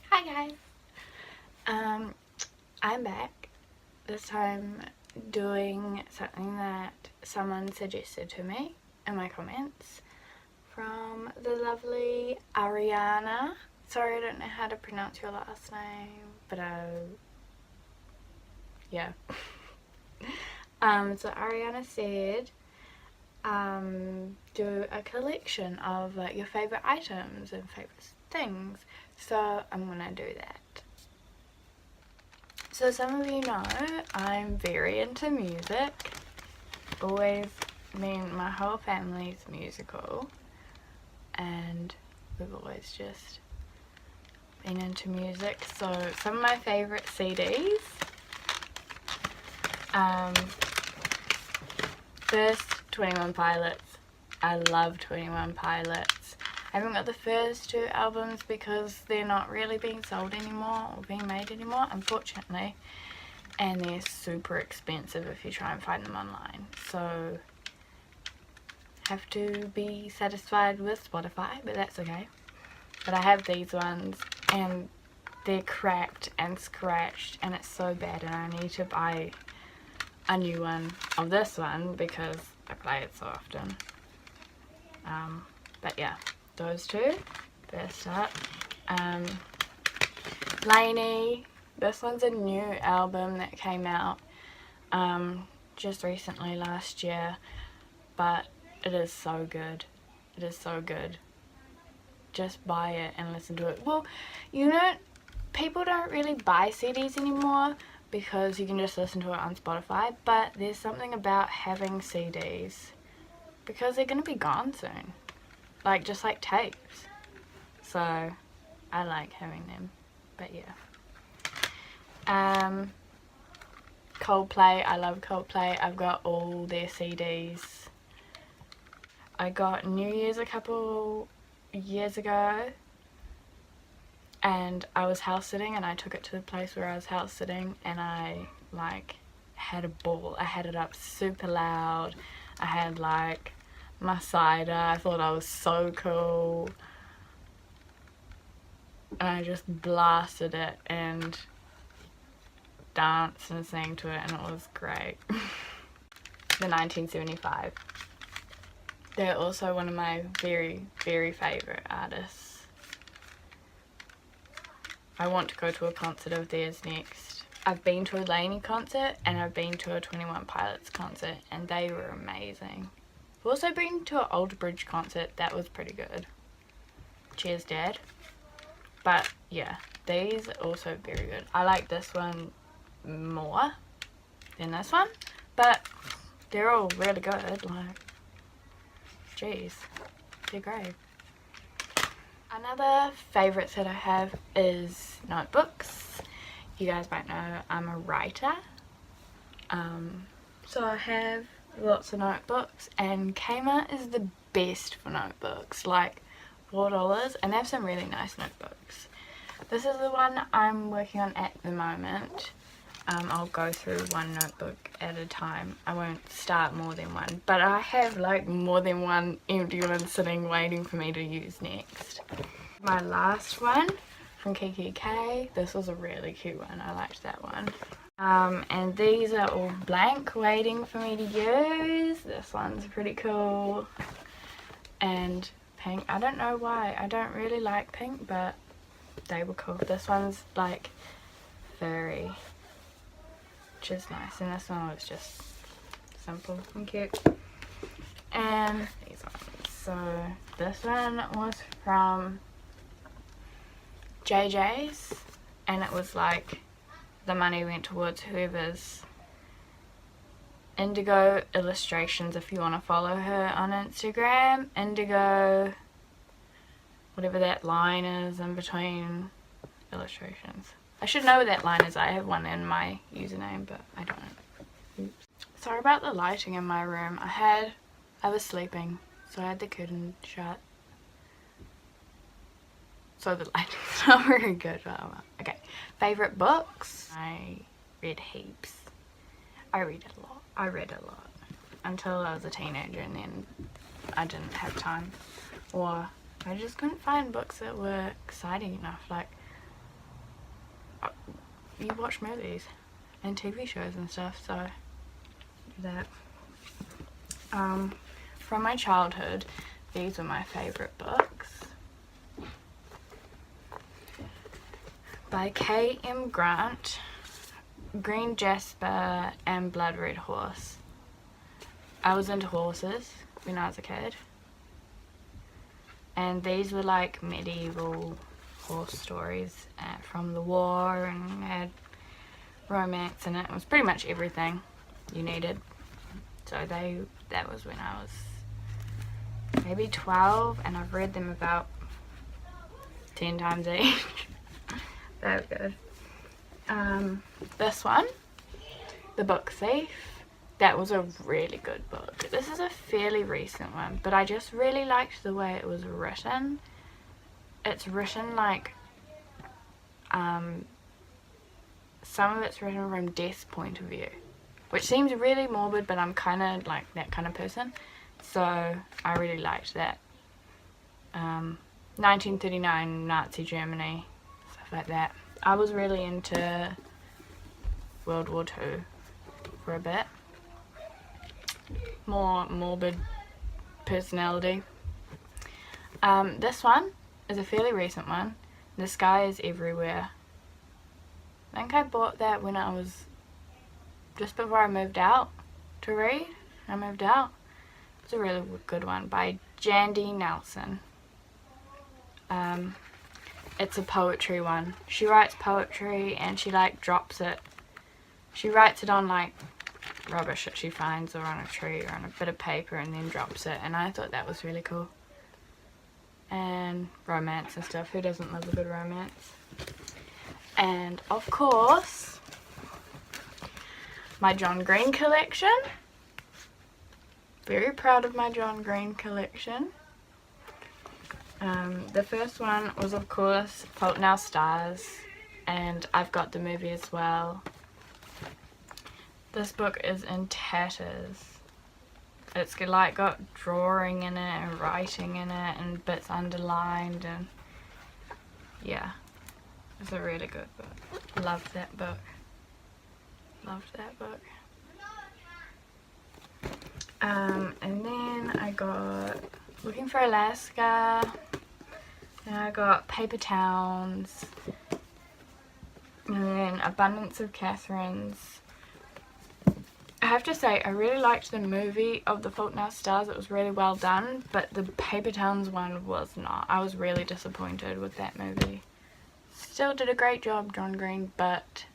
Hi guys. I'm back. This time doing something that someone suggested to me in my comments from the lovely Ariana. Sorry, I don't know how to pronounce your last name, but yeah. So Ariana said do a collection of your favorite items and favorite things, so I'm gonna do that. So some of you know I'm very into music. Always, my whole family's musical, and we've always just been into music. So some of my favorite CDs. First, 21 Pilots. I love 21 Pilots. I haven't got the first two albums because they're not really being sold anymore or being made anymore, unfortunately, and they're super expensive if you try and find them online, so have to be satisfied with Spotify, but that's okay. But I have these ones and they're cracked and scratched and it's so bad, and I need to buy a new one of this one because I play it so often. But yeah, those two. First up, Lainey. This one's a new album that came out just recently last year, but it is so good. It is so good. Just buy it and listen to it. Well, you know, people don't really buy CDs anymore because you can just listen to it on Spotify, but there's something about having CDs because they're going to be gone soon. Like, just like tapes. So, I like having them. But yeah. Coldplay. I love Coldplay. I've got all their CDs. I got New Year's a couple years ago, and I was house sitting, and I took it to the place where I was house sitting, and I like had a ball. I had it up super loud. I had like my cider. I thought I was so cool, and I just blasted it and danced and sang to it, and it was great. The 1975. They're also one of my very, very favourite artists. I want to go to a concert of theirs next. I've been to a Lainey concert and I've been to a 21 Pilots concert, and they were amazing. I've also been to an Old Bridge concert. That was pretty good. Cheers, Dad. But yeah, these are also very good. I like this one more than this one, but they're all really good. Like, jeez, they're great. Another favourite that I have is notebooks. You guys might know I'm a writer. So I have lots of notebooks, and Kmart is the best for notebooks, like $4, and they have some really nice notebooks. This is the one I'm working on at the moment. I'll go through one notebook at a time. I won't start more than one, but I have like more than one empty one sitting waiting for me to use next. My last one from Kiki K. This was a really cute one. I liked that one. And these are all blank waiting for me to use. This one's pretty cool. And pink. I don't know why. I don't really like pink, but they were cool. This one's like furry, which is nice, and this one was just simple and cute. And these ones. So this one was from JJ's, and it was like the money went towards whoever's Indigo Illustrations, if you want to follow her on Instagram. Indigo, whatever that line is in between illustrations. I should know what that line is. I have one in my username, but I don't. Oops. Sorry about the lighting in my room. I was sleeping, so I had the curtain shut. So the lighting's not very good. Okay. Favourite books? I read heaps. I read a lot. Until I was a teenager, and then I didn't have time. Or I just couldn't find books that were exciting enough. Like, you watch movies and TV shows and stuff, so do that. From my childhood, these were my favourite books. By K.M. Grant, Green Jasper and Blood Red Horse. I was into horses when I was a kid, and these were like medieval horse stories from the war, and had romance in it. It was pretty much everything you needed. So that was when I was maybe 12, and I've read them about 10 times each. Very good. This one, The Book Thief, that was a really good book. This is a fairly recent one, but I just really liked the way it was written. It's written like, some of it's written from Death's point of view, which seems really morbid, but I'm kind of like that kind of person, so I really liked that. 1939 Nazi Germany, stuff like that. I was really into World War II for a bit. More morbid personality. This one is a fairly recent one. The Sky is Everywhere. I think I bought that when I was just before I moved out to read. I moved out. It's a really good one by Jandy Nelson. It's a poetry one. She writes poetry and she like drops it. She writes it on like rubbish that she finds, or on a tree, or on a bit of paper, and then drops it, and I thought that was really cool. And romance and stuff. Who doesn't love a good romance? And of course, my John Green collection. Very proud of my John Green collection. The first one was of course Fault in Our Stars, and I've got the movie as well. This book is in tatters. It's like got drawing in it and writing in it and bits underlined, and yeah, it's a really good book. Loved that book. Loved that book. And then I got Looking for Alaska, and I got Paper Towns, and then Abundance of Catherines. I have to say, I really liked the movie of The Fault in Our Stars. It was really well done, but the Paper Towns one was not. I was really disappointed with that movie. Still did a great job, John Green, but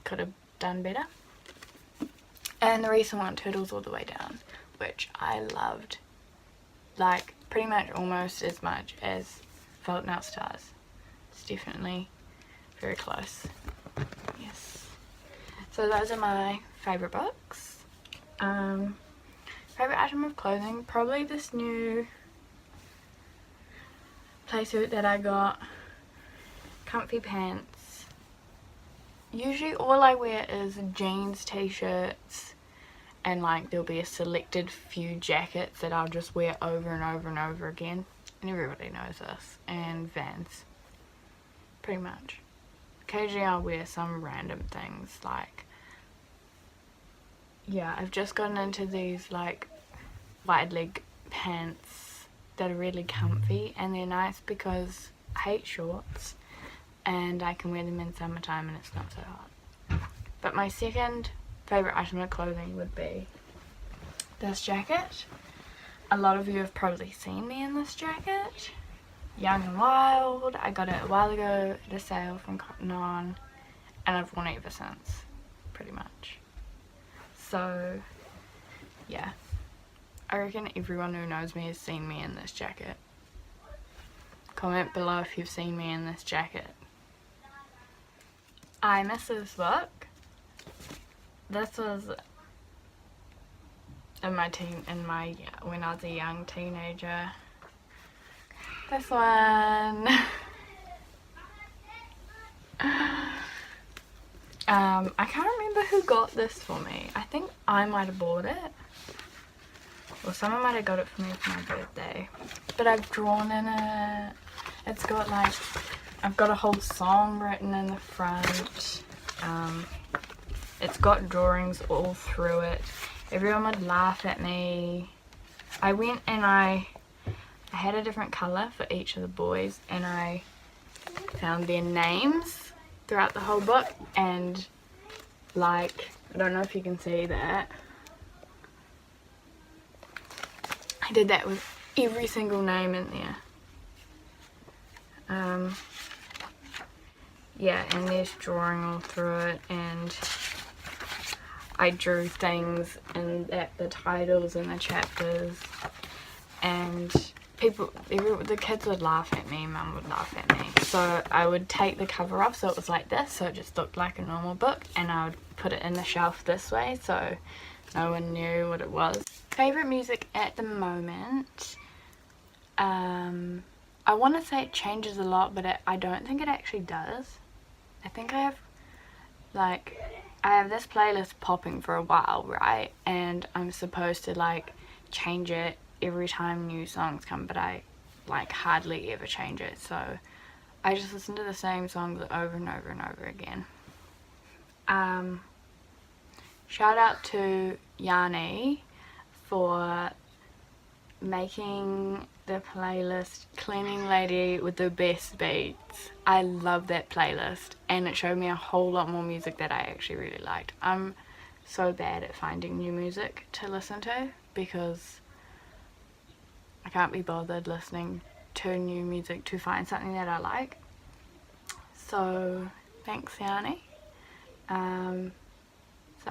could have done better. And the recent one, Turtles All the Way Down, which I loved, like pretty much almost as much as Fault in Our Stars. It's definitely very close. Yes. So those are my favourite books. Favourite item of clothing, probably this new playsuit that I got. Comfy pants. Usually all I wear is jeans, t-shirts, and like there'll be a selected few jackets that I'll just wear over and over and over again. And everybody knows this. And Vans. Pretty much. Occasionally I'll wear some random things like, yeah, I've just gotten into these like wide leg pants that are really comfy, and they're nice because I hate shorts and I can wear them in summertime and it's not so hot. But my second favourite item of clothing would be this jacket. A lot of you have probably seen me in this jacket. Young and Wild. I got it a while ago at a sale from Cotton On, and I've worn it ever since, pretty much. So yeah, I reckon everyone who knows me has seen me in this jacket. Comment below if you've seen me in this jacket. I miss this book. This was in when I was a young teenager. This one. I can't remember who got this for me. I think I might have bought it. or someone might have got it for me for my birthday. But I've drawn in it. It's got like, I've got a whole song written in the front. It's got drawings all through it. Everyone would laugh at me. I went and I had a different colour for each of the boys, and I found their names throughout the whole book, and like, I don't know if you can see that. I did that with every single name in there. Yeah, and there's drawing all through it, and I drew things in the titles and the chapters, and the kids would laugh at me, Mum would laugh at me. So I would take the cover off so it was like this, so it just looked like a normal book, and I would put it in the shelf this way so no one knew what it was. Favourite music at the moment, I want to say it changes a lot, but I don't think it actually does. I think I have this playlist popping for a while, right? And I'm supposed to like change it every time new songs come, but I like hardly ever change it. So I just listen to the same songs over and over and over again. Shout out to Yanni for making the playlist Cleaning Lady with the Best Beats. I love that playlist, and it showed me a whole lot more music that I actually really liked. I'm so bad at finding new music to listen to because I can't be bothered listening to new music to find something that I like. So thanks, Yanni. Some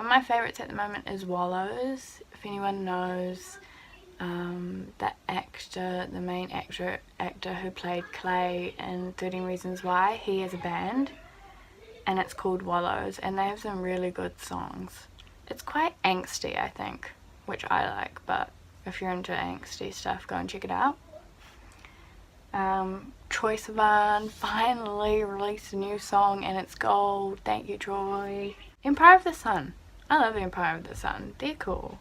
of my favourites at the moment is Wallows. If anyone knows the main actor who played Clay in 13 Reasons Why, he has a band and it's called Wallows, and they have some really good songs. It's quite angsty, I think, which I like, but if you're into angsty stuff, go and check it out. Troye Sivan finally released a new song and it's gold. Thank you, Troy. Empire of the Sun. I love Empire of the Sun. They're cool.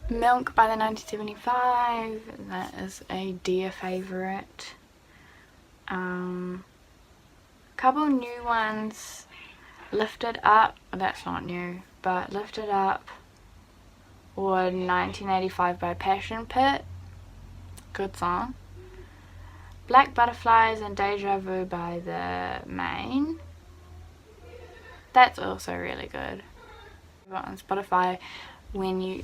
Milk by the 1975. That is a dear favourite. Couple new ones. Lifted Up. That's not new, but Lifted Up or 1985 by Passion Pit. Good song. Black Butterflies and Deja Vu by The Main. That's also really good. On Spotify, when your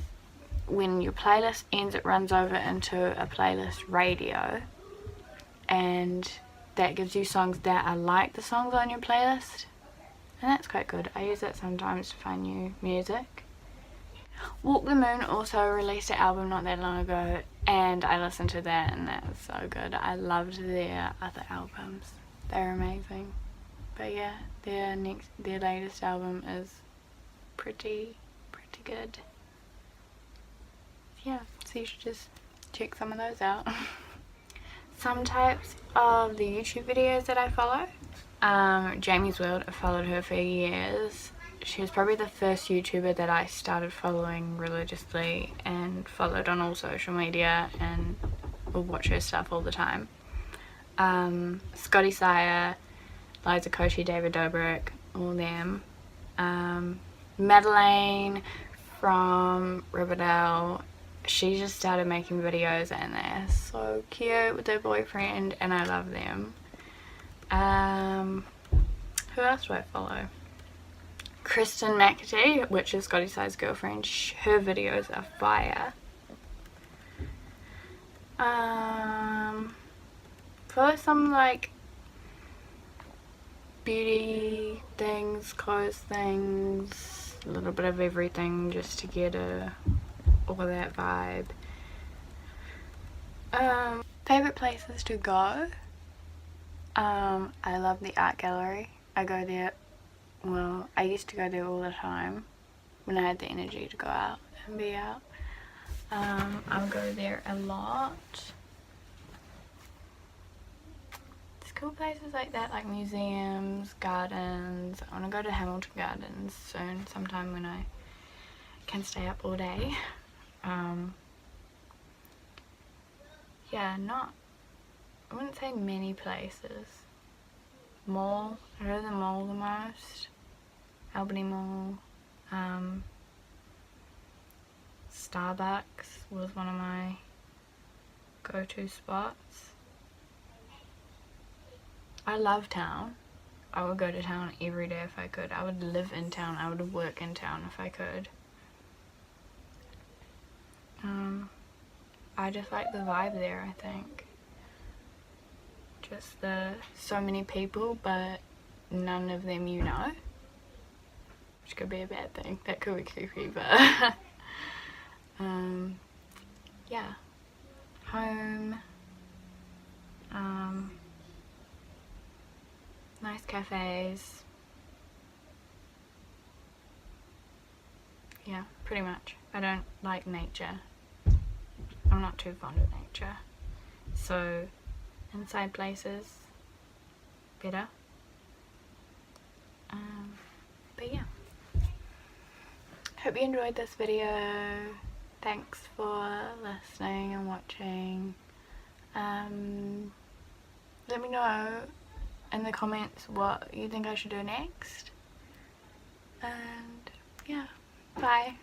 playlist ends, it runs over into a playlist radio, and that gives you songs that are like the songs on your playlist, and that's quite good. I use that sometimes to find new music. Walk the Moon also released an album not that long ago, and I listened to that and that was so good. I loved their other albums. They're amazing. But yeah, their latest album is pretty good. Yeah, so you should just check some of those out. Some types of the YouTube videos that I follow. Jamie's World, I followed her for years. She was probably the first YouTuber that I started following religiously and followed on all social media and will watch her stuff all the time. Scotty Sire, Liza Koshy, David Dobrik, all them. Madeleine from Riverdale, she just started making videos and they're so cute with their boyfriend and I love them. Who else do I follow? Kristen McAtee, which is Scotty Sire's girlfriend. Her videos are fire. Follow some like beauty things, clothes things, a little bit of everything just to get all that vibe. Favorite places to go? I love the art gallery. I go there, well, I used to go there all the time when I had the energy to go out and be out. I'll go there a lot. There's cool places like that, like museums, gardens. I want to go to Hamilton Gardens soon, sometime when I can stay up all day. Yeah, I wouldn't say many places. Mall, I go to the mall the most. Albany Mall. Starbucks was one of my go-to spots. I love town. I would go to town every day if I could. I would live in town. I would work in town if I could. I just like the vibe there, I think. Just so many people, but none of them you know. Which could be a bad thing. That could be creepy, but yeah. Home. Nice cafes. Yeah, pretty much. I don't like nature. I'm not too fond of nature. So, inside places, better. But yeah. Hope you enjoyed this video. Thanks for listening and watching. Let me know in the comments what you think I should do next. And yeah, bye.